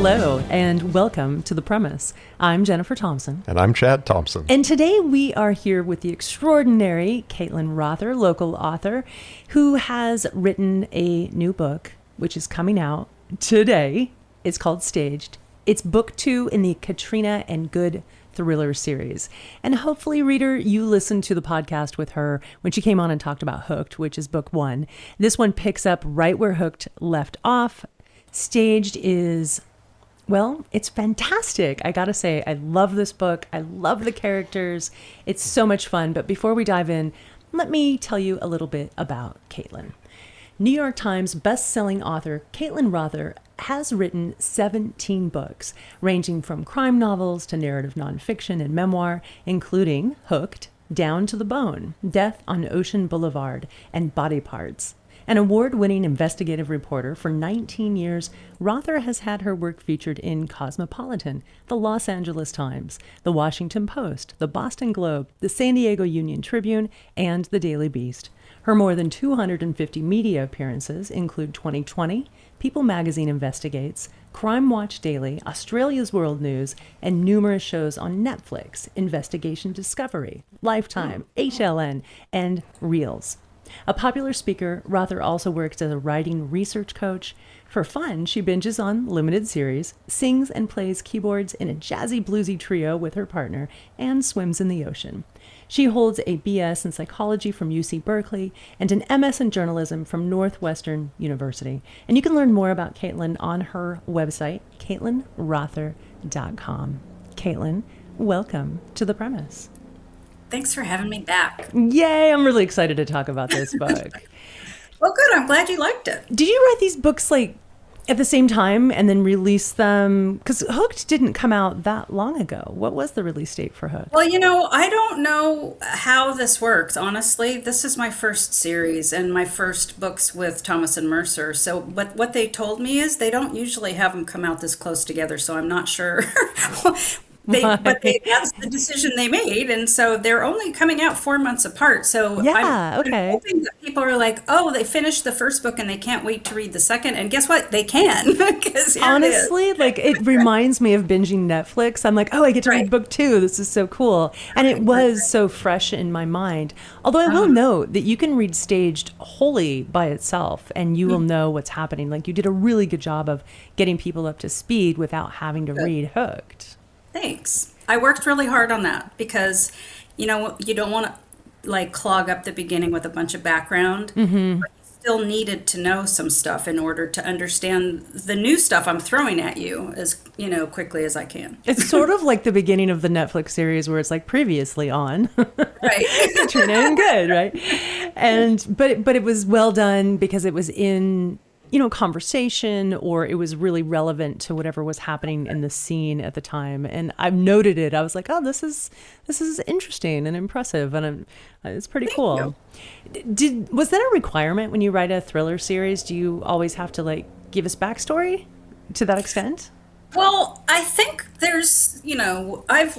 Hello, and welcome to The Premise. I'm Jeniffer Thompson. And I'm Chad Thompson. And today we are here with the extraordinary Caitlin Rother, local author, who has written a new book, which is coming out today. It's called Staged. It's book 2 in the Katrina and Goode thriller series. And hopefully, reader, you listened to the podcast with her when she came on and talked about Hooked, which is book 1. This one picks up right where Hooked left off. Staged is, well, it's fantastic. I gotta say, I love this book. I love the characters. It's so much fun. But before we dive in, let me tell you a little bit about Caitlin. New York Times best-selling author Caitlin Rother has written 17 books, ranging from crime novels to narrative nonfiction and memoir, including Hooked, Down to the Bone, Death on Ocean Boulevard, and Body Parts. An award-winning investigative reporter for 19 years, Rother has had her work featured in Cosmopolitan, the Los Angeles Times, the Washington Post, the Boston Globe, the San Diego Union Tribune, and the Daily Beast. Her more than 250 media appearances include 2020, People Magazine Investigates, Crime Watch Daily, Australia's World News, and numerous shows on Netflix, Investigation Discovery, Lifetime, HLN, and Reels. A popular speaker, Rother also works as a writing research coach. For fun, she binges on limited series, sings and plays keyboards in a jazzy bluesy trio with her partner, and swims in the ocean. She holds a BS in psychology from UC Berkeley and an MS in journalism from Northwestern University. And you can learn more about Caitlin on her website, CaitlinRother.com. Caitlin, welcome to The Premise. Thanks for having me back. Yay, I'm really excited to talk about this book. Well, good. I'm glad you liked it. Did you write these books like at the same time and then release them? Because Hooked didn't come out that long ago. What was the release date for Hooked? Well, I don't know how this works, honestly. This is my first series and my first books with Thomas and Mercer. So what they told me is they don't usually have them come out this close together, so I'm not sure. That's the decision they made, and so they're only coming out 4 months apart. So I'm hoping that people are like, oh, they finished the first book and they can't wait to read the second. And guess what? They can. Honestly, it reminds me of binging Netflix. I'm like, oh, I get to read book 2. This is so cool. And it was so fresh in my mind. Although I will note that you can read Staged wholly by itself and you will know what's happening. Like, you did a really good job of getting people up to speed without having to read Hooked. Thanks. I worked really hard on that because, you don't want to clog up the beginning with a bunch of background, but you still needed to know some stuff in order to understand the new stuff I'm throwing at you as, quickly as I can. It's sort of like the beginning of the Netflix series where it's like previously on. Right. Katrina and Goode, right? But it was well done because it was in conversation, or it was really relevant to whatever was happening in the scene at the time. And I've noted it. I was like, oh, this is interesting and impressive, and it's pretty cool. Was that a requirement when you write a thriller series? Do you always have to give us backstory to that extent? Well, I think there's, I've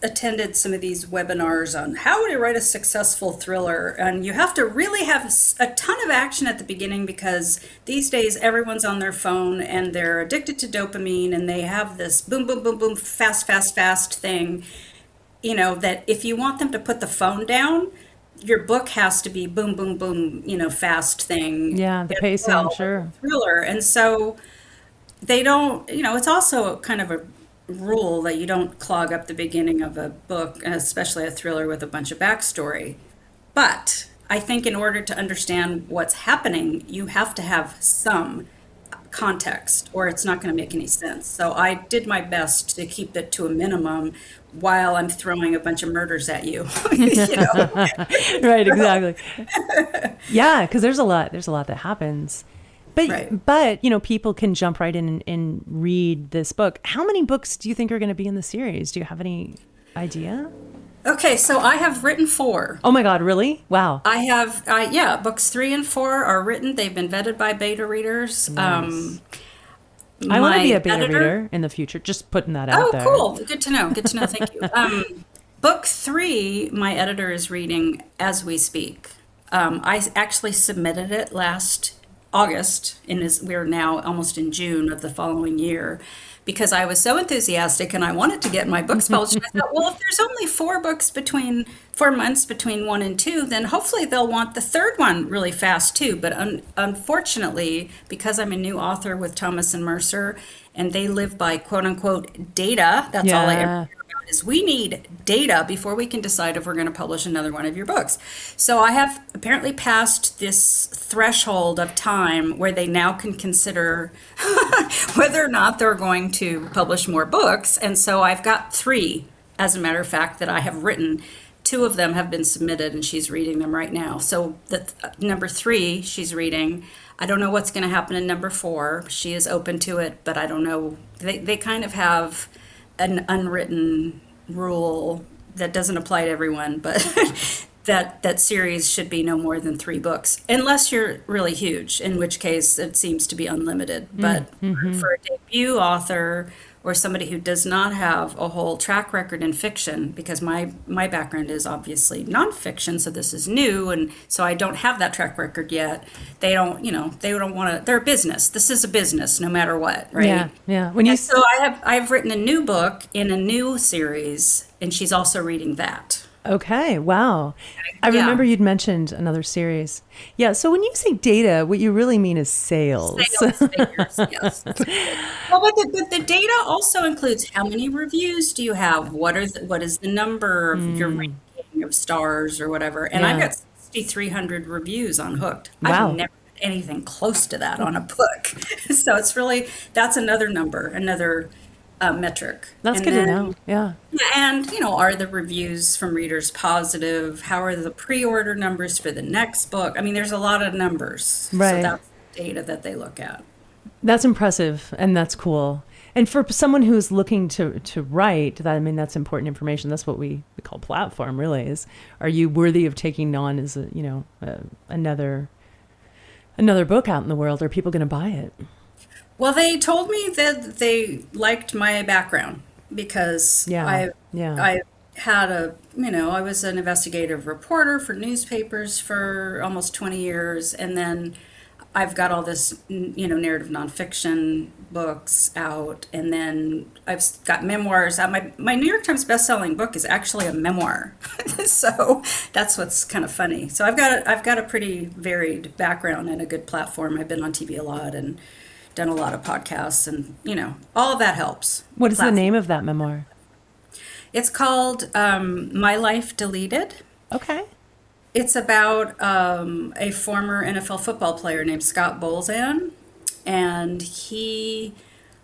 attended some of these webinars on how to write a successful thriller, and you have to really have a ton of action at the beginning because these days everyone's on their phone and they're addicted to dopamine and they have this boom, boom, boom, boom, fast, fast, fast thing, that if you want them to put the phone down, your book has to be boom, boom, boom, fast thing. Yeah, the pacing, sure. Thriller. And so they don't, it's also kind of a rule that you don't clog up the beginning of a book, especially a thriller, with a bunch of backstory. But I think in order to understand what's happening, you have to have some context or it's not going to make any sense. So I did my best to keep it to a minimum while I'm throwing a bunch of murders at you. Right, exactly. Yeah, because there's a lot that happens. But people can jump right in and read this book. How many books do you think are going to be in the series? Do you have any idea? Okay, so I have written 4. Oh my God, really? Wow. I have, books 3 and 4 are written. They've been vetted by beta readers. Nice. I want to be a beta reader in the future. Just putting that out there. Oh, cool. Good to know. Thank you. Book 3, my editor is reading as we speak. I actually submitted it last August, and we're now almost in June of the following year, because I was so enthusiastic and I wanted to get my books published. I thought, well, if there's only 4 months between 1 and 2, then hopefully they'll want the third one really fast too. But unfortunately, because I'm a new author with Thomas and Mercer, and they live by quote unquote data, that's all I ever hear about is we need data before we can decide if we're going to publish another one of your books. So I have apparently passed this threshold of time where they now can consider whether or not they're going to publish more books. And so I've got 3, as a matter of fact, that I have written. 2 of them have been submitted and she's reading them right now. So the number 3 she's reading. I don't know what's going to happen in number 4. She is open to it, but I don't know. They kind of have an unwritten rule that doesn't apply to everyone, but that series should be no more than 3 books, unless you're really huge, in which case it seems to be unlimited. But for a debut author or somebody who does not have a whole track record in fiction, because my background is obviously nonfiction, so this is new, and so I don't have that track record yet. They don't want to. They're a business. This is a business, no matter what, right? Yeah. So I've written a new book in a new series, and she's also reading that. Okay. Wow. I remember you'd mentioned another series. Yeah. So when you say data, what you really mean is sales. Sales figures, yes. Well, but the data also includes how many reviews do you have? What is the number of your ranking of stars or whatever? And I've got 6,300 reviews on Hooked. Wow. I've never had anything close to that on a book. So it's really, that's another number, another metric. That's good to know. Yeah. And, are the reviews from readers positive? How are the pre-order numbers for the next book? I mean, there's a lot of numbers. Right. So that's data that they look at. That's impressive, and that's cool. And for someone who's looking to write, that's important information. That's what we call platform, really, is, are you worthy of taking on as another book out in the world? Are people going to buy it? Well, they told me that they liked my background because I had I was an investigative reporter for newspapers for almost 20 years. And then I've got all this, narrative nonfiction books out. And then I've got memoirs. My New York Times bestselling book is actually a memoir. So that's what's kind of funny. So I've got a pretty varied background and a good platform. I've been on TV a lot and done a lot of podcasts, and all of that helps. What is the name of that memoir? It's called My Life Deleted. Okay. It's about a former NFL football player named Scott Bolzan, and he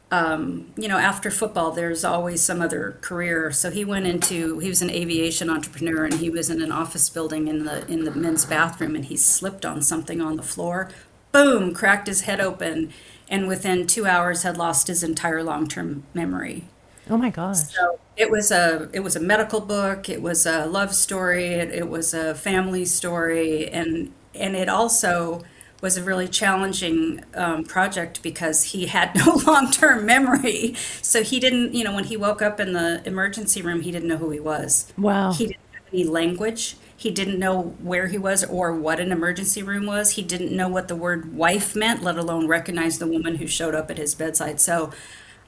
after football there's always some other career, so he was an aviation entrepreneur, and he was in an office building in the men's bathroom, and he slipped on something on the floor, boom, cracked his head open, and within 2 hours had lost his entire long-term memory. Oh my gosh. So it was a medical book, it was a love story, it was a family story, and it also was a really challenging project because he had no long-term memory. So he didn't, when he woke up in the emergency room, he didn't know who he was. Wow. He didn't have any language. He didn't know where he was or what an emergency room was. He didn't know what the word wife meant, let alone recognize the woman who showed up at his bedside. So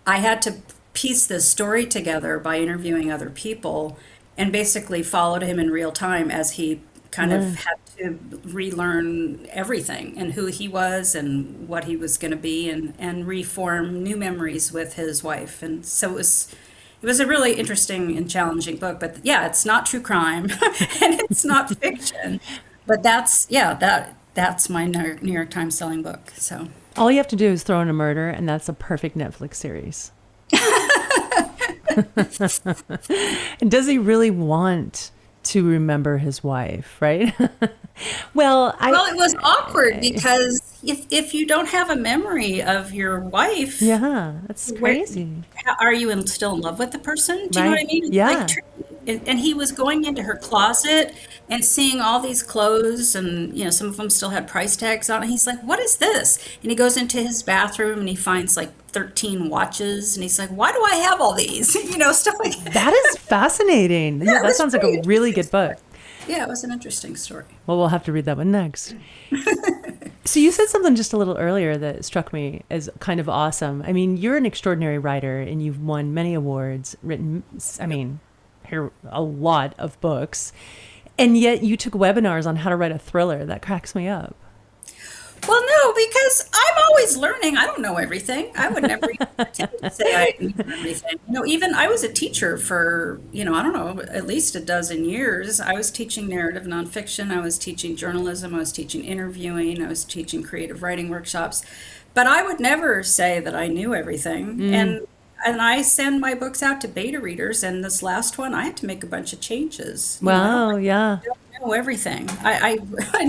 I had to piece this story together by interviewing other people and basically followed him in real time as he kind of had to relearn everything and who he was and what he was going to be and reform new memories with his wife. And so it was a really interesting and challenging book, but it's not true crime and it's not fiction, but that's my New York Times selling book. So all you have to do is throw in a murder, and that's a perfect Netflix series. And does he really want to remember his wife, right? Well, it was awkward because if you don't have a memory of your wife, that's crazy. Are you still in love with the person? Do you know what I mean? It's Yeah. and he was going into her closet and seeing all these clothes, and some of them still had price tags on it. He's like, "What is this?" And he goes into his bathroom and he finds like 13 watches, and he's like, "Why do I have all these?" Stuff like that. That is fascinating. Yeah, that sounds like a really good book. Yeah, it was an interesting story. Well, we'll have to read that one next. So you said something just a little earlier that struck me as kind of awesome. I mean, you're an extraordinary writer and you've won many awards, written, I mean, here a lot of books, and yet you took webinars on how to write a thriller. That cracks me up. Well, no, because I'm always learning. I don't know everything. I would never even pretend to say I knew everything. Even I was a teacher for, I don't know, at least a dozen years. I was teaching narrative nonfiction. I was teaching journalism. I was teaching interviewing. I was teaching creative writing workshops. But I would never say that I knew everything. And I send my books out to beta readers. And this last one, I had to make a bunch of changes. Wow, yeah. Everything. I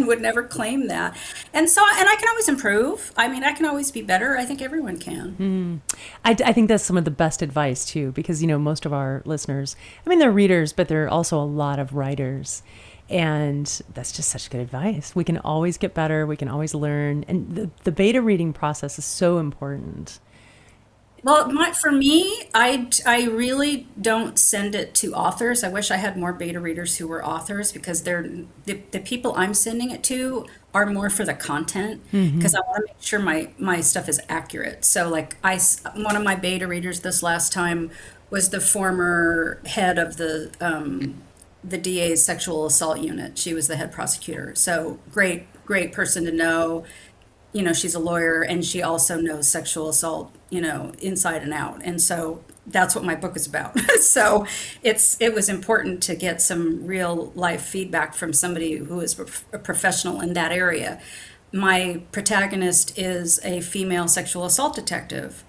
would never claim that. And I can always improve. I mean, I can always be better. I think everyone can. I think that's some of the best advice too, because, most of our listeners, I mean, they're readers, but they're also a lot of writers. And that's just such good advice. We can always get better. We can always learn. And the beta reading process is so important. Well, for me, I really don't send it to authors. I wish I had more beta readers who were authors, because the people I'm sending it to are more for the content, because I want to make sure my stuff is accurate. So like one of my beta readers this last time was the former head of the DA's sexual assault unit. She was the head prosecutor. So great person to know. She's a lawyer, and she also knows sexual assault, inside and out. And so that's what my book is about. So it was important to get some real life feedback from somebody who is a professional in that area. My protagonist is a female sexual assault detective.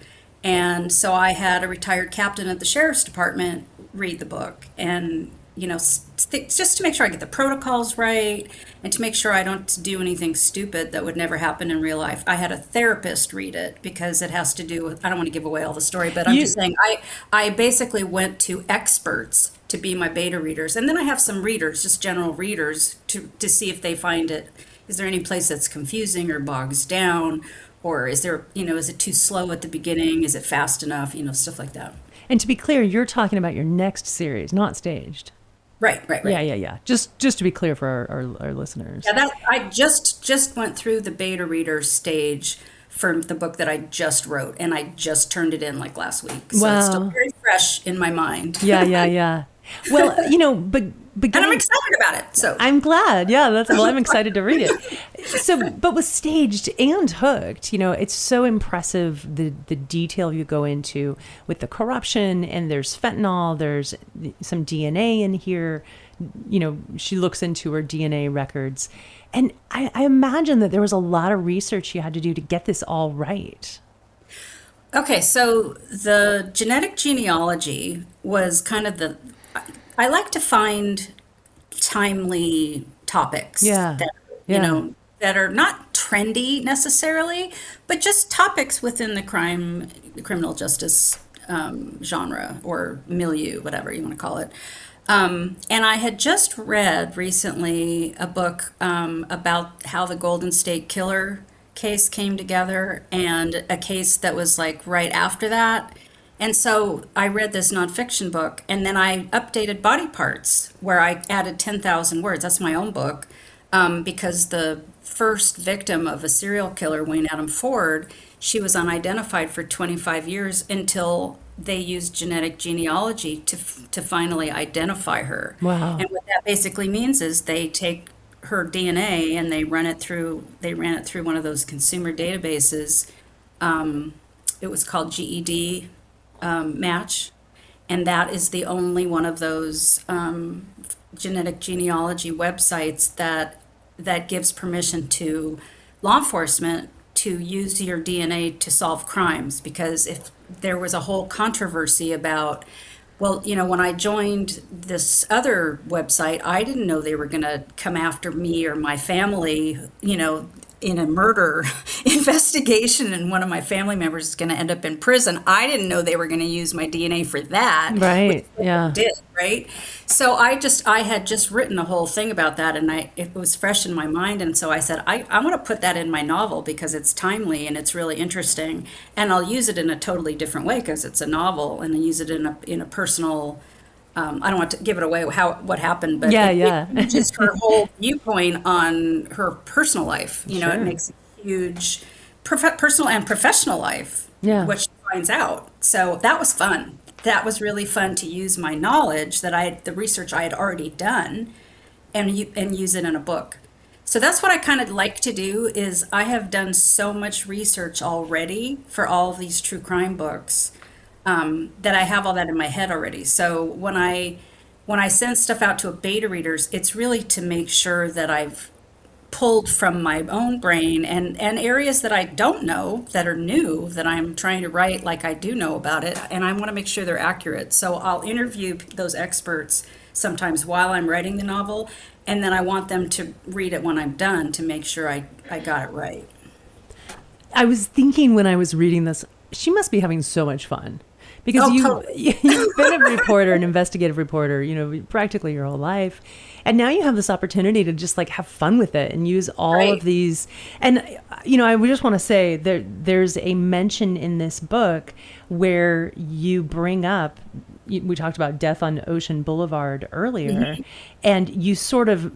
And so I had a retired captain at the sheriff's department read the book, and just to make sure I get the protocols right, and to make sure I don't do anything stupid that would never happen in real life. I had a therapist read it, because it has to do with, I don't want to give away all the story, but I'm just saying, I basically went to experts to be my beta readers. And then I have some readers, just general readers, to see if they find it, is there any place that's confusing or bogs down, or is there, is it too slow at the beginning? Is it fast enough? Stuff like that. And to be clear, you're talking about your next series, not Staged. Right. Yeah. Just to be clear for our listeners. Yeah, I just went through the beta reader stage for the book that I just wrote, and I just turned it in like last week. So It's still very fresh in my mind. Yeah. Well, but and I'm excited about it. So I'm glad. Yeah, I'm excited to read it. So, but with Staged and Hooked, it's so impressive the detail you go into with the corruption, and there's fentanyl, there's some DNA in here. She looks into her DNA records, and I imagine that there was a lot of research you had to do to get this all right. Okay, so the genetic genealogy was kind of I like to find timely topics that are not trendy necessarily, but just topics within the criminal justice genre or milieu, whatever you want to call it. And I had just read recently a book about how the Golden State Killer case came together, and a case that was like right after that. And so I read this nonfiction book, and then I updated Body Parts, where I added 10,000 words. That's my own book, because the first victim of a serial killer, Wayne Adam Ford, she was unidentified for 25 years until they used genetic genealogy to finally identify her. Wow. And what that basically means is they take her DNA and they ran it through one of those consumer databases. It was called GED Match, and that is the only one of those genetic genealogy websites that gives permission to law enforcement to use your DNA to solve crimes. Because if there was a whole controversy about, well, when I joined this other website, I didn't know they were going to come after me or my family, in a murder investigation, and one of my family members is going to end up in prison. I didn't know they were going to use my DNA for that. Right. Yeah. Did, right. So I had just written a whole thing about that, and it was fresh in my mind. And so I said, I want to put that in my novel because it's timely and it's really interesting, and I'll use it in a totally different way because it's a novel, and I use it in a personal. I don't want to give it away what happened, but yeah. It just her whole viewpoint on her personal life. Sure. It makes a huge personal and professional life, Yeah. which she finds out. So that was fun. That was really fun to use my knowledge the research I had already done, and use it in a book. So that's what I kind of like to do. Is I have done so much research already for all of these true crime books, that I have all that in my head already. So when I send stuff out to beta readers, it's really to make sure that I've pulled from my own brain and areas that I don't know that are new that I'm trying to write like I do know about it, and I want to make sure they're accurate. So I'll interview those experts sometimes while I'm writing the novel, and then I want them to read it when I'm done to make sure I got it right. I was thinking when I was reading this, she must be having so much fun. Because Totally. you've been a reporter, an investigative reporter, practically your whole life. And now you have this opportunity to just like have fun with it and use all Right. of these. And, I would just want to say there's a mention in this book where you bring up, we talked about Death on Ocean Boulevard earlier, and you sort of,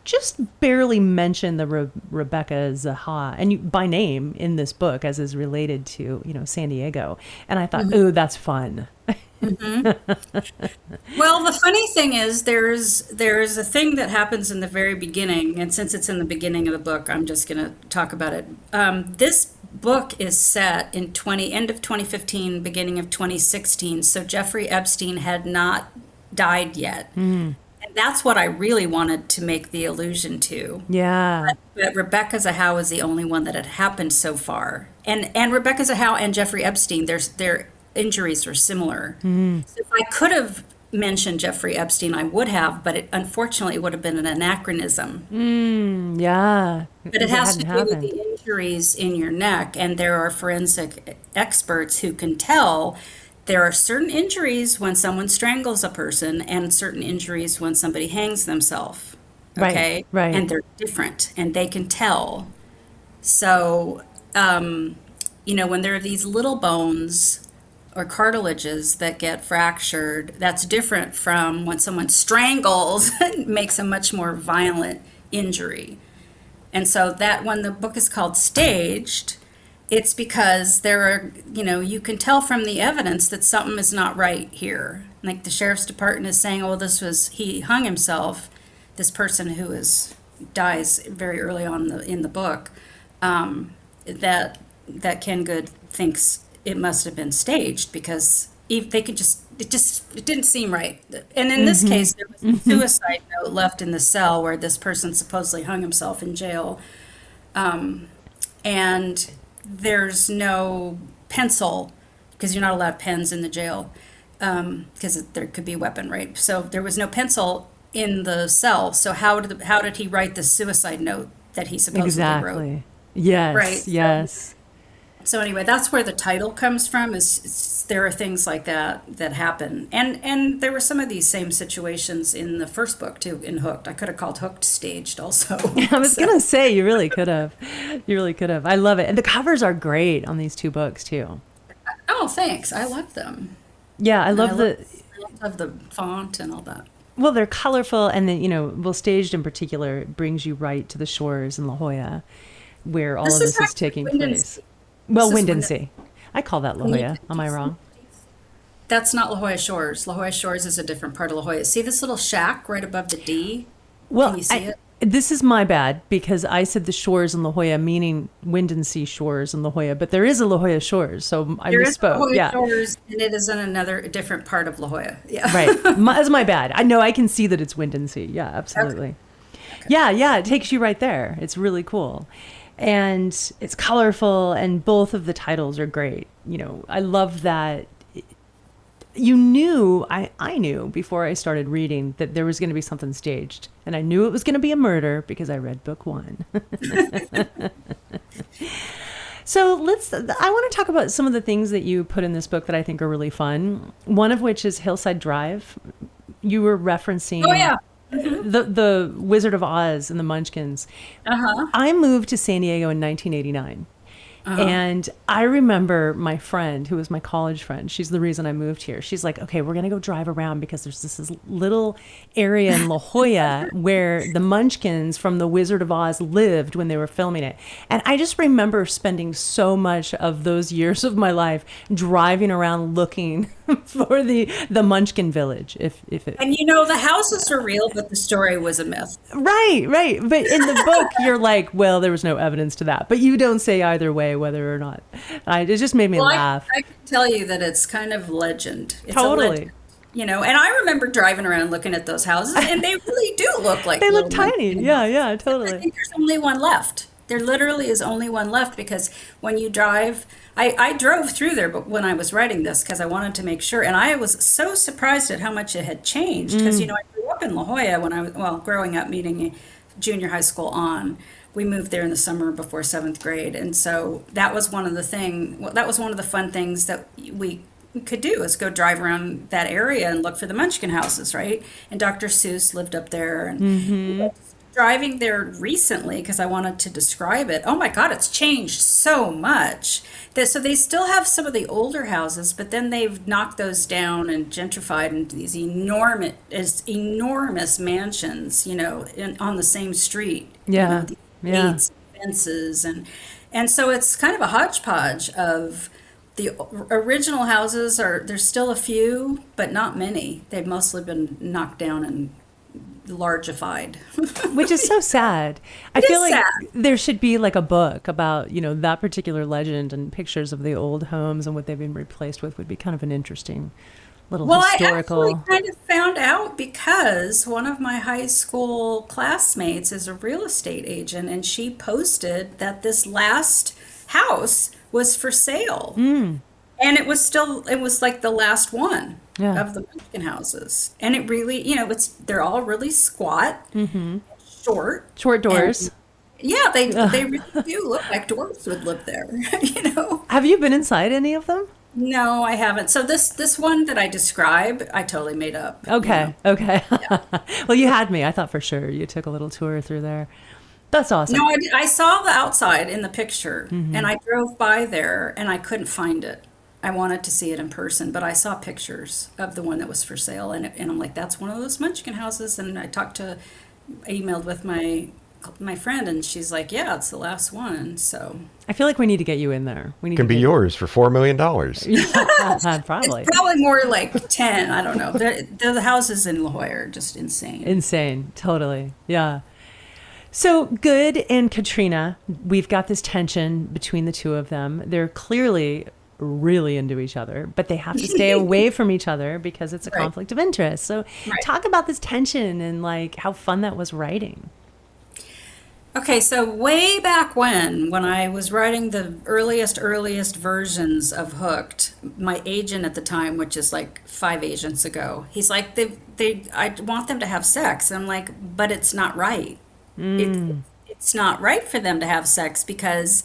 just barely mention the Rebecca Zaha and by name in this book as is related to, San Diego. And I thought, oh, that's fun. Well, the funny thing is there's a thing that happens in the very beginning, and since it's in the beginning of the book, I'm just going to talk about it. This book is set in end of 2015, beginning of 2016, so Jeffrey Epstein had not died yet. And that's what I really wanted to make the allusion to. Yeah. But Rebecca Zaha was the only one that had happened so far. And Rebecca Zaha and Jeffrey Epstein, their injuries are similar. So if I could have mentioned Jeffrey Epstein, I would have, but unfortunately it would have been an anachronism. Yeah. But it has to do with the injuries in your neck, and there are forensic experts who can tell there are certain injuries when someone strangles a person and certain injuries when somebody hangs themselves. Okay? Right. And they're different, and they can tell. So, when there are these little bones or cartilages that get fractured, that's different from when someone strangles and makes a much more violent injury. And so that when the book is called Staged, it's because there are, you can tell from the evidence that something is not right here. Like the sheriff's department is saying, oh, he hung himself, this person who dies very early on in the book, that Ken Goode thinks it must have been staged because it didn't seem right. And in this case, there was a suicide note left in the cell where this person supposedly hung himself in jail. And there's no pencil because you're not allowed pens in the jail because there could be a weapon, right? So there was no pencil in the cell. So how did he write the suicide note that he supposedly wrote? Exactly. Yes. Right. Yes. So anyway, that's where the title comes from. There are things like that happen, and there were some of these same situations in the first book too, in Hooked. I could have called Hooked Staged also. I was gonna say you really could have. You really could have. I love it, and the covers are great on these two books too. Oh, thanks. I love them. Yeah, I love I love the font and all that. Well, they're colorful, and then Staged in particular brings you right to the shores in La Jolla, where all of this is taking place. Well, Windansea. I call that La Jolla. Am I wrong? That's not La Jolla Shores. La Jolla Shores is a different part of La Jolla. See this little shack right above the D? Well, Can you see it? This is my bad because I said the shores in La Jolla, meaning Windansea Shores in La Jolla, but there is a La Jolla Shores, so I There misspoke. is La Jolla Yeah, Shores, and it is in a different part of La Jolla. Yeah. right. That's my bad. I know I can see that it's Windansea. Yeah, absolutely. Okay. Yeah, it takes you right there. It's really cool. And it's colorful, and both of the titles are great. I love that I knew before I started reading that there was going to be something staged, and I knew it was going to be a murder because I read book 1. So I want to talk about some of the things that you put in this book that I think are really fun. One of which is Hillside Drive. You were referencing. Oh yeah. The Wizard of Oz and the Munchkins. I moved to San Diego in 1989, And I remember my friend, who was my college friend, she's the reason I moved here. She's like, okay, we're going to go drive around because there's this little area in La Jolla where the Munchkins from The Wizard of Oz lived when they were filming it. And I just remember spending so much of those years of my life driving around looking for the Munchkin village. If it... And the houses are real, but the story was a myth. Right. But in the book, you're like, well, there was no evidence to that. But you don't say either way whether or not. It just made me laugh. I can tell you that it's kind of legend. It's totally. A legend, and I remember driving around looking at those houses, and they really do look like they look tiny. Yeah, totally. I think there's only one left. There literally is only one left because when you drive, I drove through there, but when I was writing this, because I wanted to make sure, and I was so surprised at how much it had changed because I grew up in La Jolla when growing up, meeting junior high school on. We moved there in the summer before 7th grade. And so that was one of the fun things that we could do is go drive around that area and look for the Munchkin houses, right? And Dr. Seuss lived up there. And driving there recently because I wanted to describe it. Oh my God, it's changed so much. So they still have some of the older houses, but then they've knocked those down and gentrified into these enormous mansions, on the same street. Yeah. Gates, fences, and so it's kind of a hodgepodge of the original houses. There's still a few, but not many. They've mostly been knocked down and largified. Which is so sad. I feel like there should be like a book about, that particular legend, and pictures of the old homes and what they've been replaced with would be kind of an interesting little historical. I actually kind of found out because one of my high school classmates is a real estate agent, and she posted that this last house was for sale. And it was like the last one of the Munchkin houses. And it really, they're all really squat, short doors. Yeah, they really do look like dwarves would live there, Have you been inside any of them? No, I haven't. So this one that I describe, I totally made up. Okay. Yeah. Well, you had me. I thought for sure you took a little tour through there. That's awesome. No, I saw the outside in the picture, and I drove by there, and I couldn't find it. I wanted to see it in person, but I saw pictures of the one that was for sale, and I'm like, that's one of those Munchkin houses. And I emailed with my friend, and she's like, yeah, it's the last one. So I feel like we need to get you in there. It can be yours for $4 million. Yeah, probably. It's probably more like 10. I don't know. The houses in La Jolla are just insane. Totally. Yeah. So Goode and Katrina, we've got this tension between the two of them. They're clearly really into each other, but they have to stay away from each other because it's a conflict of interest. So talk about this tension and like how fun that was writing. Okay, so way back when I was writing the earliest versions of Hooked, my agent at the time, which is like 5 agents ago, he's like, I want them to have sex. And I'm like, but it's not right. It's not right for them to have sex because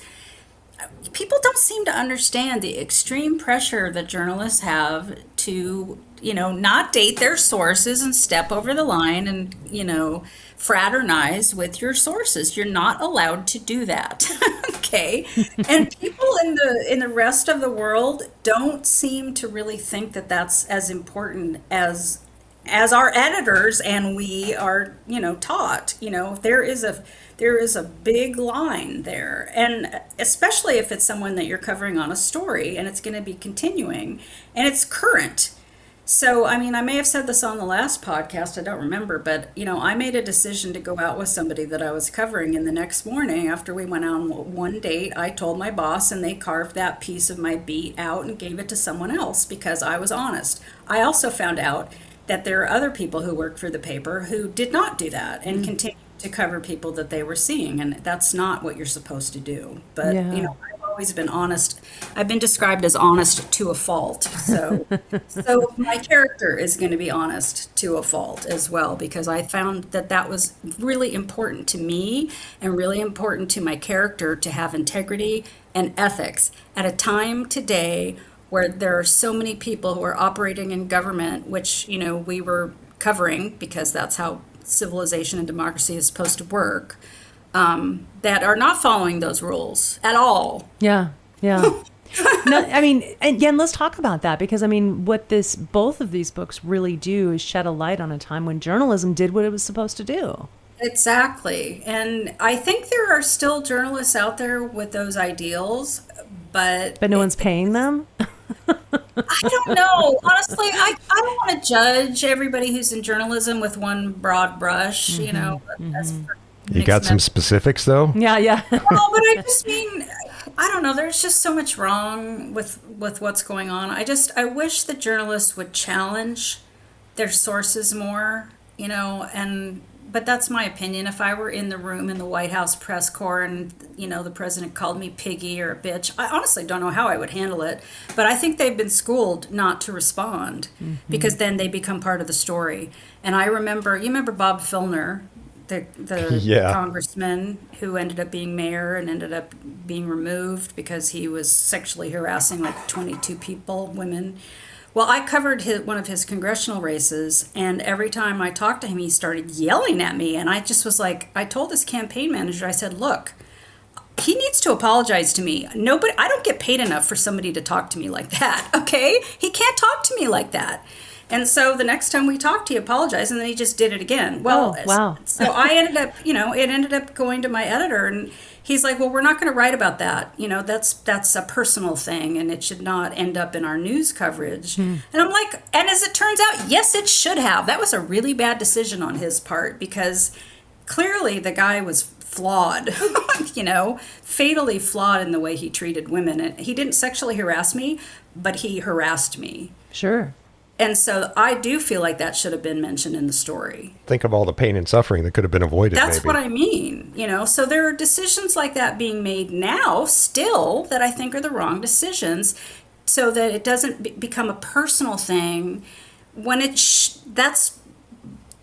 people don't seem to understand the extreme pressure that journalists have to, not date their sources and step over the line and, fraternize with your sources. You're not allowed to do that. Okay. And people in the rest of the world don't seem to really think that that's as important as our editors and we are, taught. There is a big line there, and especially if it's someone that you're covering on a story and it's going to be continuing and it's current. So, I may have said this on the last podcast, I don't remember, but, I made a decision to go out with somebody that I was covering, and the next morning after we went on one date, I told my boss, and they carved that piece of my beat out and gave it to someone else because I was honest. I also found out that there are other people who work for the paper who did not do that and continued to cover people that they were seeing, and that's not what you're supposed to do. But I've always been honest. I've been described as honest to a fault. So my character is going to be honest to a fault as well, because I found that was really important to me and really important to my character to have integrity and ethics at a time today where there are so many people who are operating in government, which, we were covering because that's how civilization and democracy is supposed to work. that are not following those rules at all. Yeah. Yeah. No, I mean, and again, let's talk about that, because I mean, what both of these books really do is shed a light on a time when journalism did what it was supposed to do. Exactly. And I think there are still journalists out there with those ideals, but no one's paying them. I don't know. Honestly, I don't want to judge everybody who's in journalism with one broad brush, you know. That's for You got some specifics, though? Yeah. well, but I just mean, I don't know. There's just so much wrong with what's going on. I wish the journalists would challenge their sources more, you know, but that's my opinion. If I were in the room in the White House press corps and, you know, the president called me piggy or a bitch, I honestly don't know how I would handle it. But I think they've been schooled not to respond because then they become part of the story. And you remember Bob Filner, the congressman who ended up being mayor and ended up being removed because he was sexually harassing like 22 women. Well, I covered one of his congressional races, and every time I talked to him, he started yelling at me. And I just was like, I told his campaign manager, I said, look, he needs to apologize to me. I don't get paid enough for somebody to talk to me like that, okay? He can't talk to me like that. And so the next time we talked, he apologized, and then he just did it again. Well, wow. So I ended up, it ended up going to my editor, and he's like, well, we're not going to write about that. You know, that's a personal thing, and it should not end up in our news coverage. And I'm like, and as it turns out, yes, it should have. That was a really bad decision on his part, because clearly the guy was flawed, fatally flawed in the way he treated women. And he didn't sexually harass me, but he harassed me. Sure. And so I do feel like that should have been mentioned in the story. Think of all the pain and suffering that could have been avoided. That's what I mean. So there are decisions like that being made now still that I think are the wrong decisions, so that it doesn't become a personal thing when that's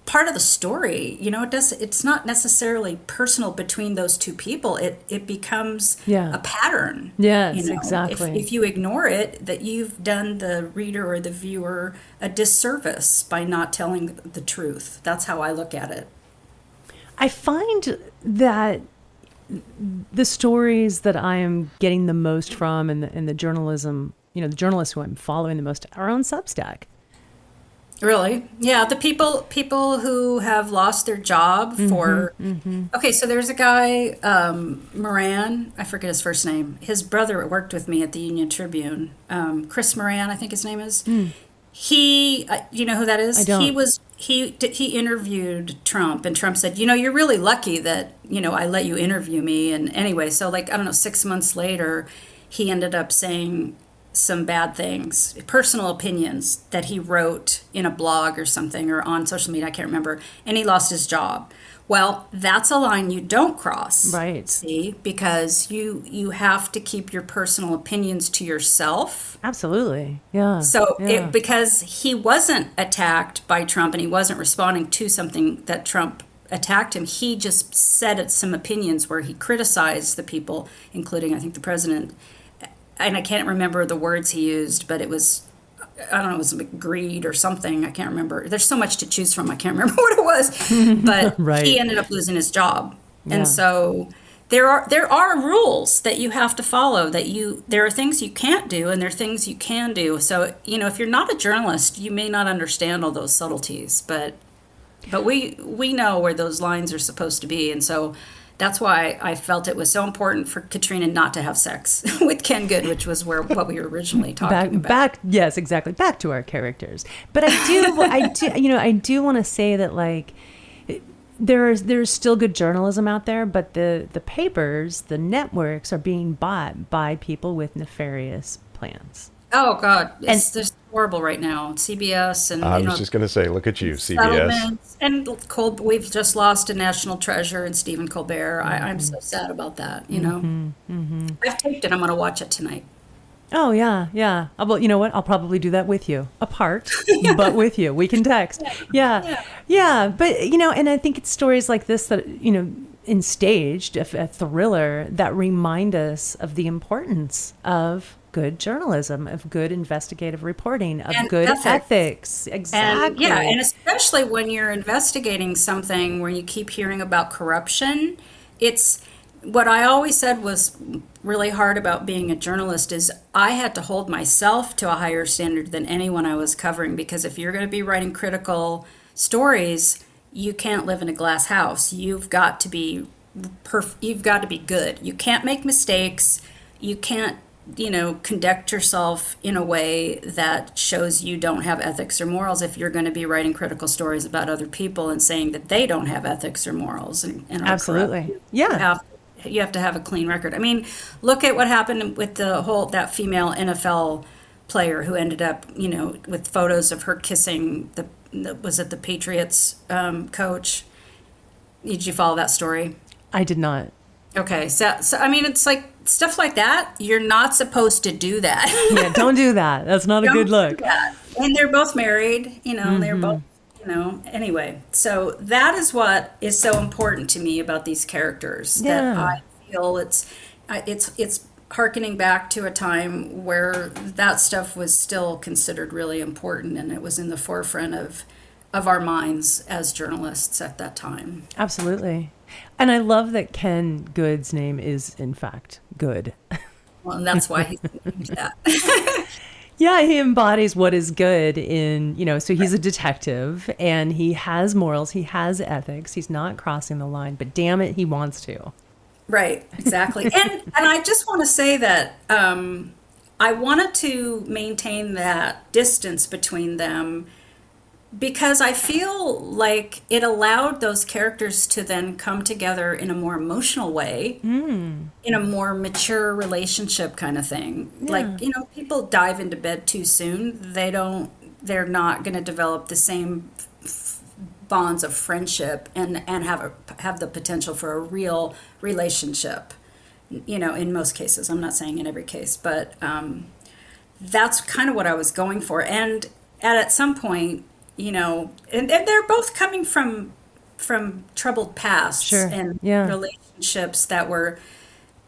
part of the story. It's not necessarily personal between those two people. It becomes a pattern. Yes, exactly. If you ignore it, that you've done the reader or the viewer a disservice by not telling the truth. That's how I look at it. I find that the stories that I am getting the most from and the journalism, the journalists who I'm following the most are on Substack. Really? Yeah, the people who have lost their job for... Okay, so there's a guy, Moran, I forget his first name. His brother worked with me at the Union Tribune. Chris Moran, I think his name is. He, you know who that is? I don't. He interviewed Trump, and Trump said, you're really lucky that, I let you interview me. And anyway, so 6 months later, he ended up saying some bad things, personal opinions that he wrote in a blog or something, or on social media, I can't remember, and he lost his job. Well, that's a line you don't cross. Right. See, because you have to keep your personal opinions to yourself. Absolutely. Yeah. So because he wasn't attacked by Trump and he wasn't responding to something that Trump attacked him, he just said some opinions where he criticized the people, including, I think, the president. And I can't remember the words he used, but it was, I don't know, it was greed or something. I can't remember. There's so much to choose from. I can't remember what it was. But Right. He ended up losing his job. Yeah. And so there are rules that you have to follow, there are things you can't do and there are things you can do. So, if you're not a journalist, you may not understand all those subtleties, but we know where those lines are supposed to be. And so that's why I felt it was so important for Katrina not to have sex with Ken Goode, which was what we were originally talking about. Yes, exactly. Back to our characters. But I do want to say that there's still good journalism out there, but the papers, the networks are being bought by people with nefarious plans. Oh God, it's horrible right now. CBS and I was just going to say, look at you, CBS. Settlements. And we've just lost a national treasure in Stephen Colbert. I'm so sad about that. I've taped it. I'm going to watch it tonight. Oh yeah. Well, you know what? I'll probably do that with you, apart, but with you. We can text. Yeah. But and I think it's stories like this that in Staged, a thriller, that remind us of the importance of good journalism, of good investigative reporting, of and good ethics. Exactly. And especially when you're investigating something where you keep hearing about corruption, it's what I always said was really hard about being a journalist is I had to hold myself to a higher standard than anyone I was covering, because if you're going to be writing critical stories, you can't live in a glass house. You've got to be you've got to be good. You can't make mistakes. You can't, conduct yourself in a way that shows you don't have ethics or morals if you're going to be writing critical stories about other people and saying that they don't have ethics or morals and are Absolutely. corrupt. Yeah. You have to have a clean record. I mean, look at what happened with that female NFL player who ended up, with photos of her kissing was it the Patriots coach? Did you follow that story? I did not. Okay, so I mean, it's like stuff like that. You're not supposed to do that. Yeah, don't do that. That's not a good look. And they're both married, and they're both, anyway. So that is what is so important to me about these characters. That I feel it's harkening back to a time where that stuff was still considered really important, and it was in the forefront of our minds as journalists at that time. Absolutely. And I love that Ken Goode's name is, in fact, Goode. Well, and that's why he's named that. Yeah, he embodies what is good so he's a detective and he has morals, he has ethics, he's not crossing the line, but damn it, he wants to. Right, exactly. And I just want to say that I wanted to maintain that distance between them because I feel like it allowed those characters to then come together in a more emotional way, in a more mature relationship kind of thing. Yeah. Like, people dive into bed too soon. They're not going to develop the same bonds of friendship and have the potential for a real relationship, in most cases. I'm not saying in every case, but that's kind of what I was going for. And at some point, and they're both coming from troubled pasts and relationships that were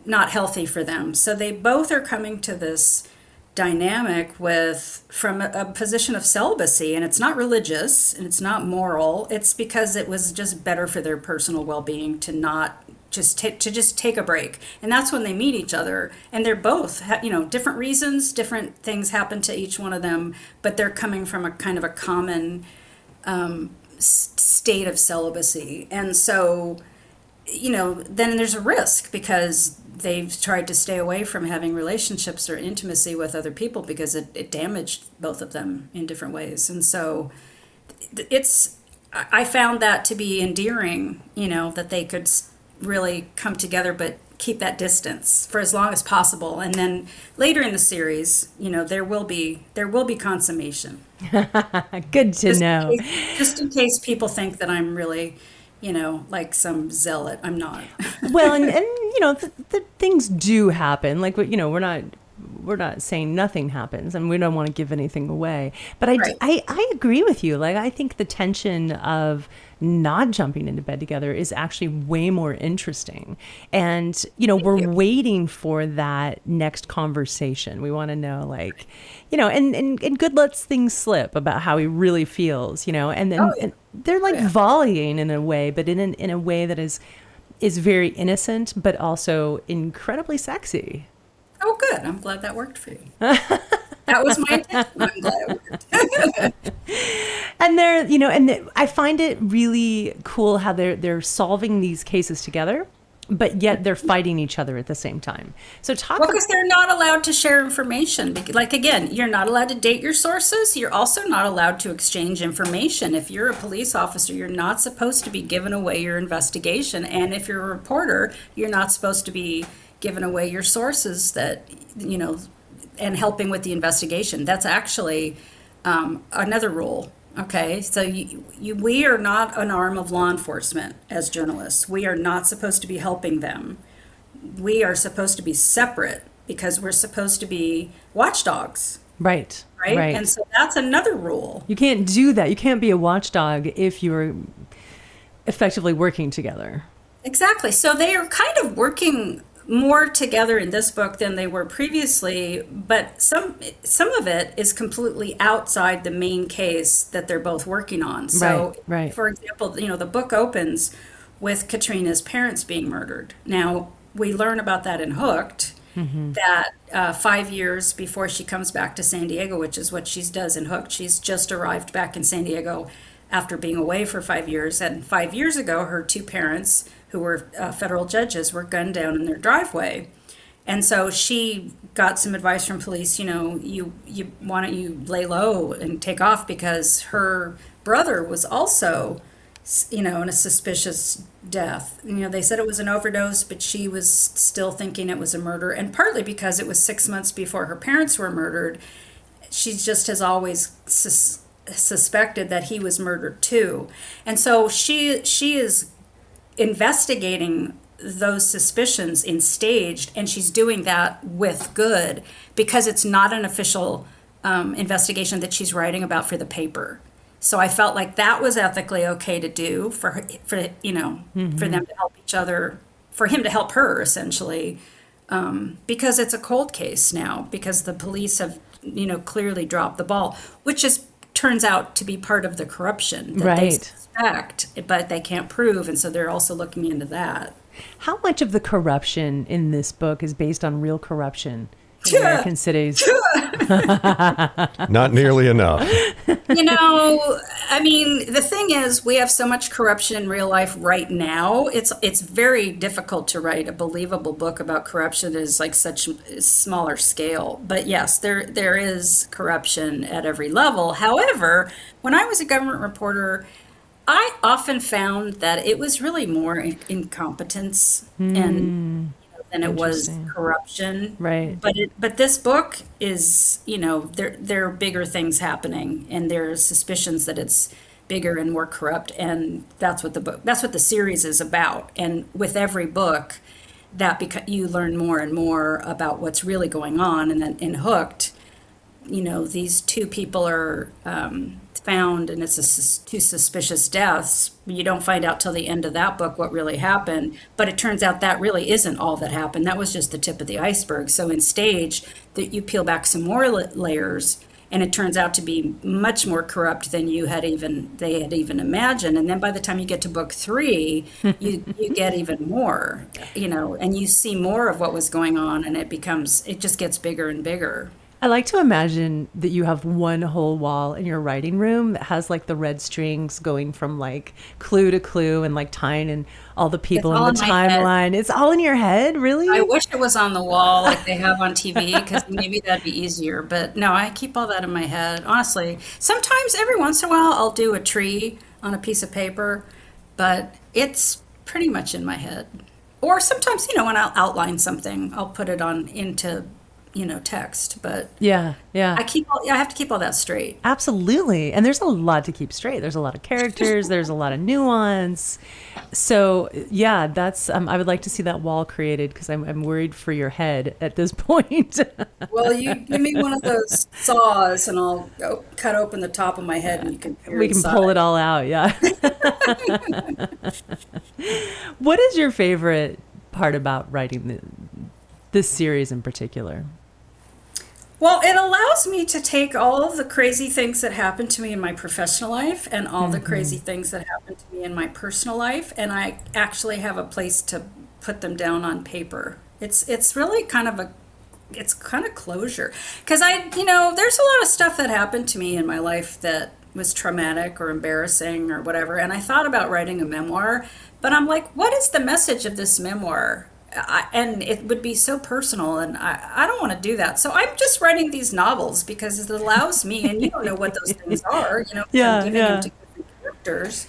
not healthy for them. So they both are coming to this dynamic from a position of celibacy, and it's not religious and it's not moral. It's because it was just better for their personal well-being to not just take a break. And that's when they meet each other, and they're both different reasons, different things happen to each one of them, but they're coming from a kind of a common state of celibacy. And so then there's a risk because they've tried to stay away from having relationships or intimacy with other people because it damaged both of them in different ways. And so I found that to be endearing, that they could really come together but keep that distance for as long as possible. And then later in the series, there will be consummation. Good to know. Just in case people think that I'm really like some zealot. I'm not. Well, and the things do happen. Like, we're not saying nothing happens, and we don't want to give anything away. But I agree with you. Like, I think the tension of not jumping into bed together is actually way more interesting. And, we're waiting for that next conversation. We want to know, and Goode lets things slip about how he really feels, and then and they're volleying in a way, but in a way that is very innocent, but also incredibly sexy. Oh, good. I'm glad that worked for you. That was my intention. I'm glad it worked. And I find it really cool how they're solving these cases together, but yet they're fighting each other at the same time. So because they're not allowed to share information. Like, again, you're not allowed to date your sources. You're also not allowed to exchange information. If you're a police officer, you're not supposed to be giving away your investigation. And if you're a reporter, you're not supposed to be giving away your sources that, and helping with the investigation. That's actually another rule. Okay, so we are not an arm of law enforcement as journalists. We are not supposed to be helping them. We are supposed to be separate because we're supposed to be watchdogs. Right. And so that's another rule. You can't do that. You can't be a watchdog if you're effectively working together. Exactly. So they are kind of working more together in this book than they were previously, but some of it is completely outside the main case that they're both working on. So, right. For example, the book opens with Katrina's parents being murdered. Now, we learn about that in Hooked, that 5 years before she comes back to San Diego, which is what she does in Hooked, she's just arrived back in San Diego after being away for 5 years. And 5 years ago, her two parents, who were federal judges, were gunned down in their driveway. And so she got some advice from police, you why don't you lay low and take off, because her brother was also, in a suspicious death. They said it was an overdose, but she was still thinking it was a murder. And partly because it was 6 months before her parents were murdered, she just has always suspected that he was murdered too. And so she is investigating those suspicions in Staged, and she's doing that with Goode because it's not an official investigation that she's writing about for the paper. So I felt like that was ethically okay to do for them to help each other, for him to help her essentially, because it's a cold case now, because the police have clearly dropped the ball, which turns out to be part of the corruption that they suspect, but they can't prove, and so they're also looking into that. How much of the corruption in this book is based on real corruption in American cities? Not nearly enough. The thing is, we have so much corruption in real life right now. It's very difficult to write a believable book about corruption that is like such a smaller scale. But yes, there is corruption at every level. However, when I was a government reporter, I often found that it was really more incompetence and than it was corruption. Right. But this book is, there are bigger things happening, and there are suspicions that it's bigger and more corrupt, and that's what the series is about. And with every book, you learn more and more about what's really going on. And then in Hooked, these two people are found, and it's two suspicious deaths. You don't find out till the end of that book what really happened, but it turns out that really isn't all that happened. That was just the tip of the iceberg. So in Stage, that you peel back some more layers, and it turns out to be much more corrupt than they had even imagined. And then by the time you get to book 3, you get even more, and you see more of what was going on, and it just gets bigger and bigger. I like to imagine that you have one whole wall in your writing room that has like the red strings going from like clue to clue and like tying in all the people in the timeline. It's all in your head, really? I wish it was on the wall like they have on TV, because maybe that'd be easier. But no, I keep all that in my head. Honestly, sometimes every once in a while I'll do a tree on a piece of paper, but it's pretty much in my head. Or sometimes, when I'll outline something, I'll put it into text, but yeah, I have to keep all that straight. Absolutely. And there's a lot to keep straight. There's a lot of characters, there's a lot of nuance. So yeah, that's I would like to see that wall created, because I'm worried for your head at this point. Well, you give me one of those saws and I'll cut open the top of my head, and we can pull it all out. Yeah. What is your favorite part about writing this series in particular? Well, it allows me to take all of the crazy things that happen to me in my professional life and all the crazy things that happen to me in my personal life, and I actually have a place to put them down on paper. It's really kind of closure, because there's a lot of stuff that happened to me in my life that was traumatic or embarrassing or whatever, and I thought about writing a memoir, but I'm like, what is the message of this memoir? And it would be so personal, and I don't want to do that. So I'm just writing these novels because it allows me, and you don't know what those things are, I'm giving them to different characters.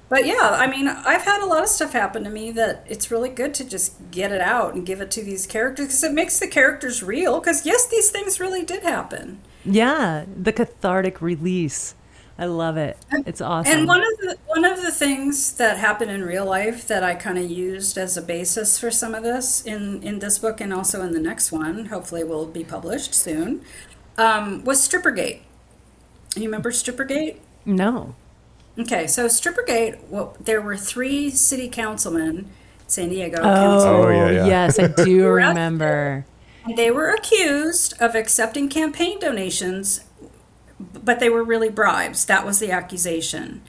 But yeah, I've had a lot of stuff happen to me that it's really good to just get it out and give it to these characters, because it makes the characters real, because yes, these things really did happen. Yeah, the cathartic release. I love it. It's awesome. And one of the things that happened in real life that I kind of used as a basis for some of this in this book, and also in the next one, hopefully will be published soon, was Strippergate. You remember Strippergate? No. Okay, so Strippergate, there were 3 city councilmen, San Diego Oh, yeah. Yes, I do remember. And they were accused of accepting campaign donations, but they were really bribes. That was the accusation.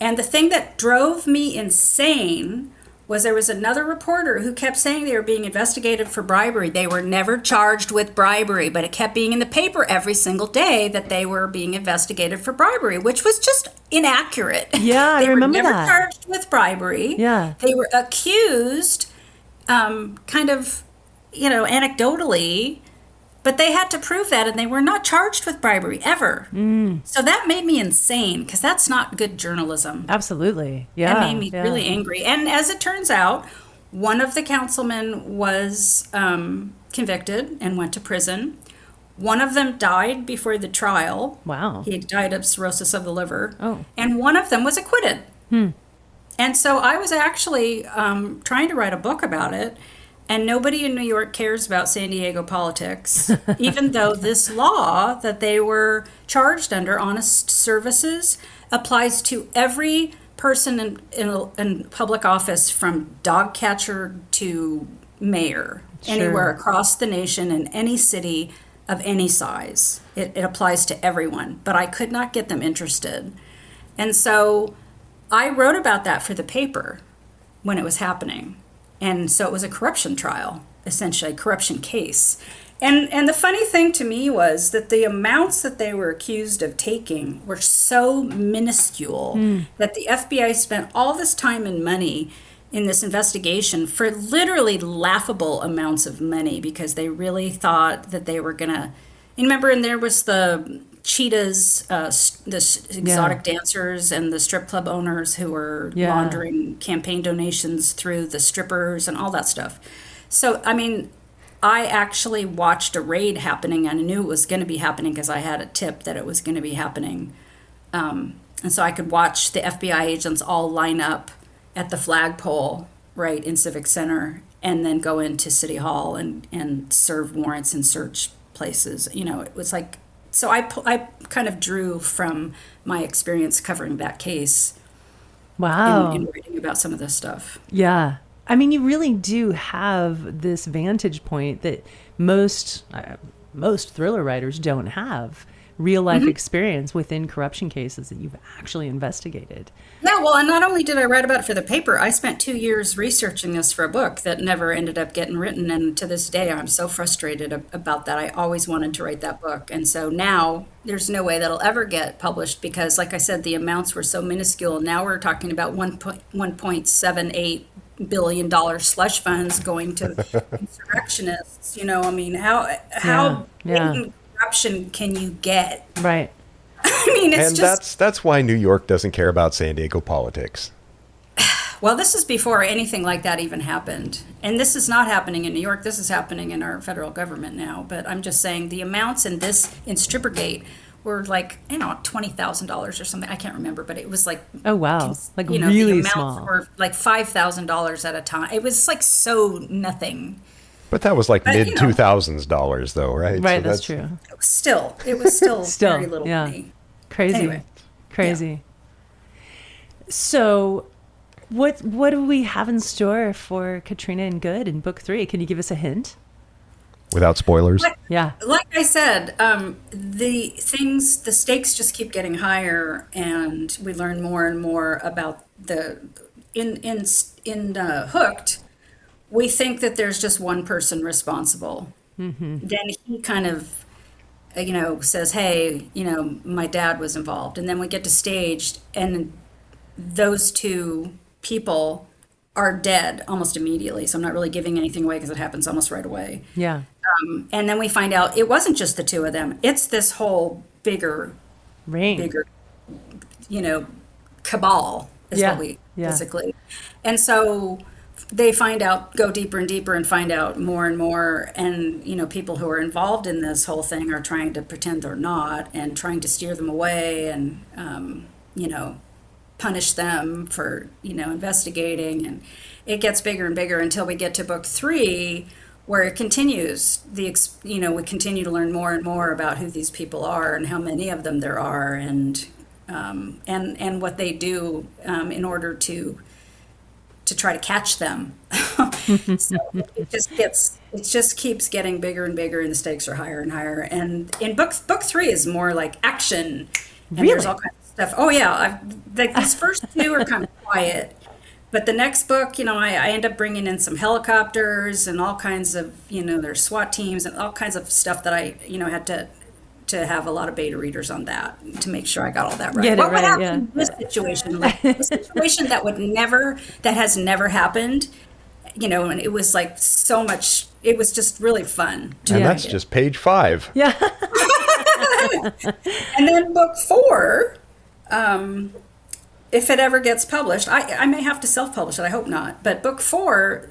And the thing that drove me insane was there was another reporter who kept saying they were being investigated for bribery. They were never charged with bribery, but it kept being in the paper every single day that they were being investigated for bribery, which was just inaccurate. Yeah, I remember that. They were never charged with bribery. Yeah. They were accused, kind of, anecdotally, but they had to prove that, and they were not charged with bribery ever. So that made me insane, because that's not good journalism. Absolutely. Yeah. That made me really angry. And as it turns out, one of the councilmen was convicted and went to prison. One of them died before the trial. Wow. He died of cirrhosis of the liver. Oh. And one of them was acquitted. And so I was actually trying to write a book about it. And nobody in New York cares about San Diego politics, even though this law that they were charged under, honest services, applies to every person in public office, from dog catcher to mayor, anywhere across the nation, in any city of any size. It applies to everyone, but I could not get them interested. And so I wrote about that for the paper when it was happening. And so it was a corruption trial, essentially, a corruption case. And the funny thing to me was that the amounts that they were accused of taking were so minuscule that the FBI spent all this time and money in this investigation for literally laughable amounts of money, because they really thought that they were going to... Remember, and there was the cheetahs, the exotic dancers and the strip club owners who were laundering campaign donations through the strippers and all that stuff. So, I mean, I actually watched a raid happening, and I knew it was going to be happening because I had a tip that it was going to be happening. And so I could watch the FBI agents all line up at the flagpole right in Civic Center, and then go into City Hall and serve warrants and search places. It was like... So I kind of drew from my experience covering that case. Wow. In reading about some of this stuff. Yeah. I mean, you really do have this vantage point that most thriller writers don't have. Real life experience within corruption cases that you've actually investigated. Yeah, well, and not only did I write about it for the paper, I spent 2 years researching this for a book that never ended up getting written. And to this day, I'm so frustrated about that. I always wanted to write that book. And so now there's no way that'll ever get published, because, like I said, the amounts were so minuscule. Now we're talking about $1.78 billion slush funds going to insurrectionists. I mean, how blatant corruption can you get? Right. I mean, it's that's why New York doesn't care about San Diego politics. Well, this is before anything like that even happened. And this is not happening in New York. This is happening in our federal government now. But I'm just saying the amounts in Strippergate were like, $20,000 or something. I can't remember, but it was like... Oh, wow. Like really the amounts small. were like $5,000 at a time. It was like so nothing. But that was like mid-2000s dollars, though, right? Right, so that's true. It was still very little money. Crazy. Anyway, Crazy. Yeah. So what do we have in store for Katrina and Goode in book 3? Can you give us a hint? Without spoilers? Like I said, the stakes just keep getting higher, and we learn more and more about in Hooked. We think that there's just one person responsible. Then he kind of, says, hey, my dad was involved. And then we get to Staged, and those two people are dead almost immediately. So I'm not really giving anything away because it happens almost right away. Yeah. And then we find out it wasn't just the two of them. It's this whole bigger, cabal is what we basically. And so they go deeper and deeper and find out more and more. And, people who are involved in this whole thing are trying to pretend they're not, and trying to steer them away and, punish them for, investigating. And it gets bigger and bigger until we get to book 3, where it continues. We continue to learn more and more about who these people are and how many of them there are, and what they do in order to try to catch them. So it just keeps getting bigger and bigger, and the stakes are higher and higher. And in book 3 is more like action, and there's all kinds of stuff. Oh yeah, these first two are kind of quiet, but the next book, I end up bringing in some helicopters and all kinds of, there's SWAT teams and all kinds of stuff that I, had to have a lot of beta readers on that to make sure I got all that right. What would happen in this situation? Like a situation that has never happened, and it was like so much, it was just really fun. And that's just page 5. Yeah. And then book 4, if it ever gets published, I may have to self-publish it, I hope not. But book 4,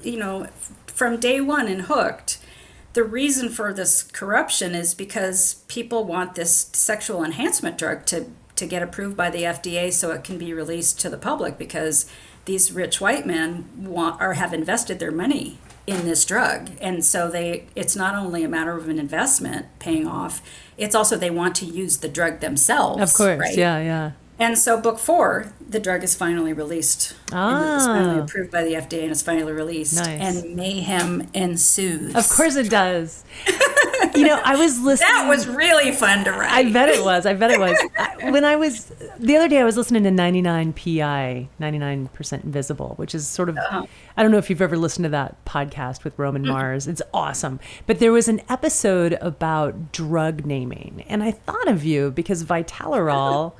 from day one in Hooked, the reason for this corruption is because people want this sexual enhancement drug to get approved by the FDA so it can be released to the public, because these rich white men have invested their money in this drug. And so it's not only a matter of an investment paying off, it's also they want to use the drug themselves. Of course, right? Yeah. And so book 4, the drug is finally released. And it's finally approved by the FDA and it's finally released. Nice. And mayhem ensues. Of course it does. I was listening. That was really fun to write. I bet it was. The other day I was listening to 99 PI, 99% Invisible, which is sort of, I don't know if you've ever listened to that podcast with Roman Mars. It's awesome. But there was an episode about drug naming. And I thought of you because Vitaleron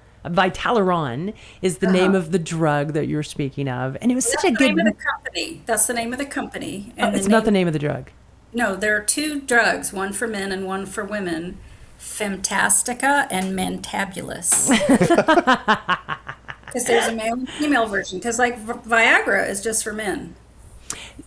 is the name of the drug that you're speaking of. And it was such a good... That's the name of the company. That's the name of the company. And it's not the name of the drug. No, there are 2 drugs, one for men and one for women. Femtastica and Mentabulous. Because there's a male and female version. Because like Viagra is just for men.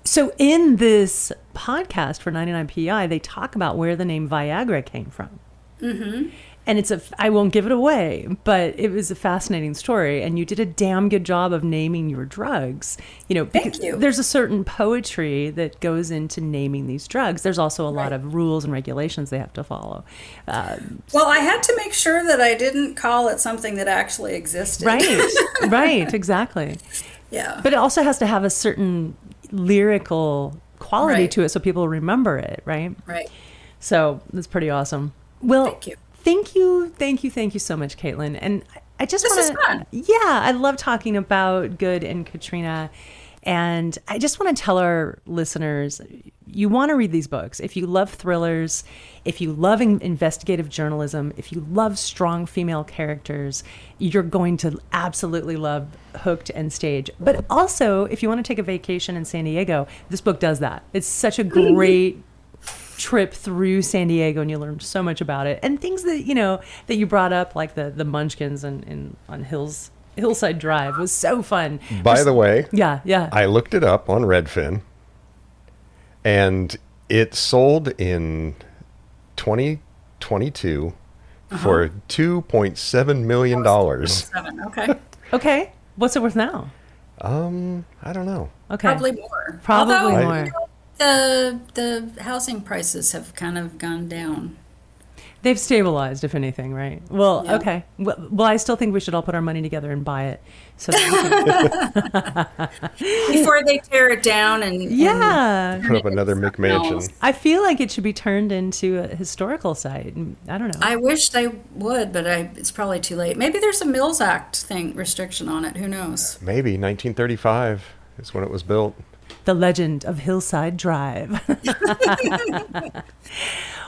So in this podcast for 99PI, they talk about where the name Viagra came from. Mm-hmm. And I won't give it away, but it was a fascinating story. And you did a damn good job of naming your drugs. Thank you. There's a certain poetry that goes into naming these drugs. There's also a lot of rules and regulations they have to follow. Well, I had to make sure that I didn't call it something that actually existed. Right, exactly. Yeah. But it also has to have a certain lyrical quality to it so people remember it, right? Right. So that's pretty awesome. Well, thank you. Thank you so much, Caitlin. And I just want to... This is fun. Yeah, I love talking about Goode and Katrina. And I just want to tell our listeners, you want to read these books. If you love thrillers, if you love investigative journalism, if you love strong female characters, you're going to absolutely love Hooked and Stage. But also, if you want to take a vacation in San Diego, this book does that. It's such a great trip through San Diego, and you learn so much about it. And things that, that you brought up, like the Munchkins on Hillside Drive was so fun. By the way, yeah, I looked it up on Redfin, and it sold in 2022 for $2.7 million. Okay. What's it worth now? I don't know. Okay. Probably more. Probably Although, more. The housing prices have kind of gone down. They've stabilized, if anything, right? Well, Yeah. okay. Well, I still think we should all put our money together and buy it. So that Before they tear it down and Put up another McMansion. I feel like it should be turned into a historical site. I don't know. I wish they would, but it's probably too late. Maybe there's a Mills Act restriction on it. Who knows? Maybe 1935 is when it was built. The legend of Hillside Drive.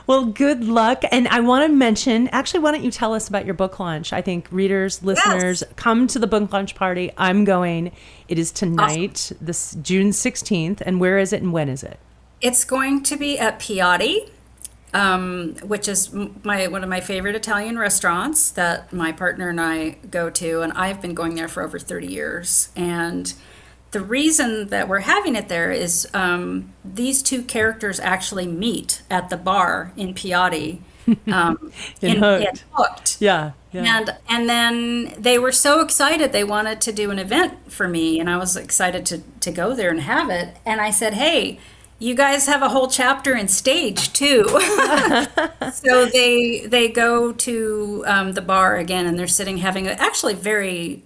Well, good luck. And I want to mention, actually, why don't you tell us about your book launch? I think readers, listeners, come to the book launch party. I'm going. It is tonight, this June 16th. And where is it and when is it? It's going to be at Piatti, which is one of my favorite Italian restaurants that my partner and I go to. And I've been going there for over 30 years. And the reason that we're having it there is these 2 characters actually meet at the bar in Piatti in Hooked. Yeah. And then they were so excited they wanted to do an event for me, and I was excited to go there and have it. And I said, hey, you guys have a whole chapter in Stage too. So they go to the bar again, and they're sitting having actually very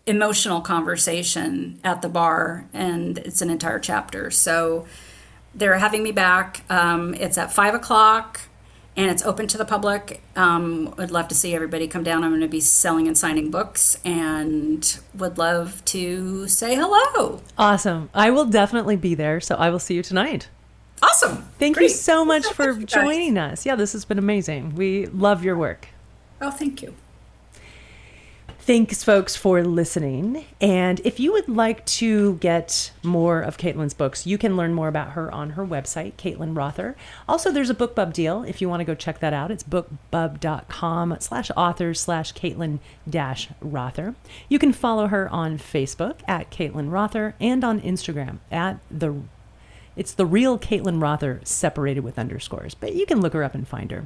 emotional conversation at the bar, and it's an entire chapter. So they're having me back. It's at 5:00, and it's open to the public. Would love to see everybody come down. I'm going to be selling and signing books, and would love to say hello. Awesome. I will definitely be there, so I will see you tonight. Awesome. Thank Great. you so much Thanks for you guys. joining us. Yeah, this has been amazing. We love your work. Oh, thank you. Thanks, folks, for listening. And if you would like to get more of Caitlin's books, you can learn more about her on her website, Caitlin Rother. Also, there's a BookBub deal if you want to go check that out. It's bookbub.com/author/Caitlin-Rother. You can follow her on Facebook at Caitlin Rother and on Instagram at it's the real Caitlin Rother separated with underscores, but you can look her up and find her.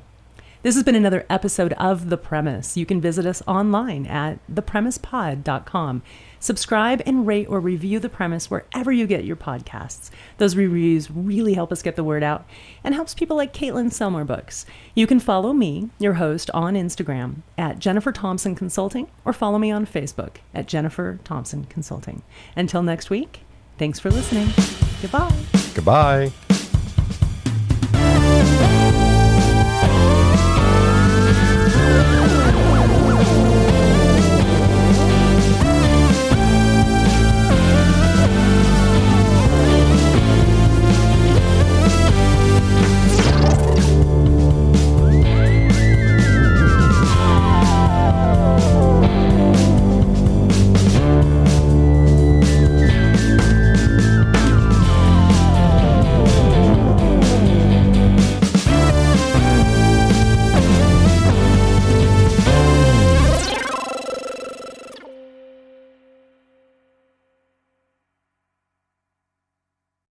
This has been another episode of The Premise. You can visit us online at thepremisepod.com. Subscribe and rate or review The Premise wherever you get your podcasts. Those reviews really help us get the word out and helps people like Caitlin sell more books. You can follow me, your host, on Instagram at Jeniffer Thompson Consulting, or follow me on Facebook at Jeniffer Thompson Consulting. Until next week, thanks for listening. Goodbye. Goodbye.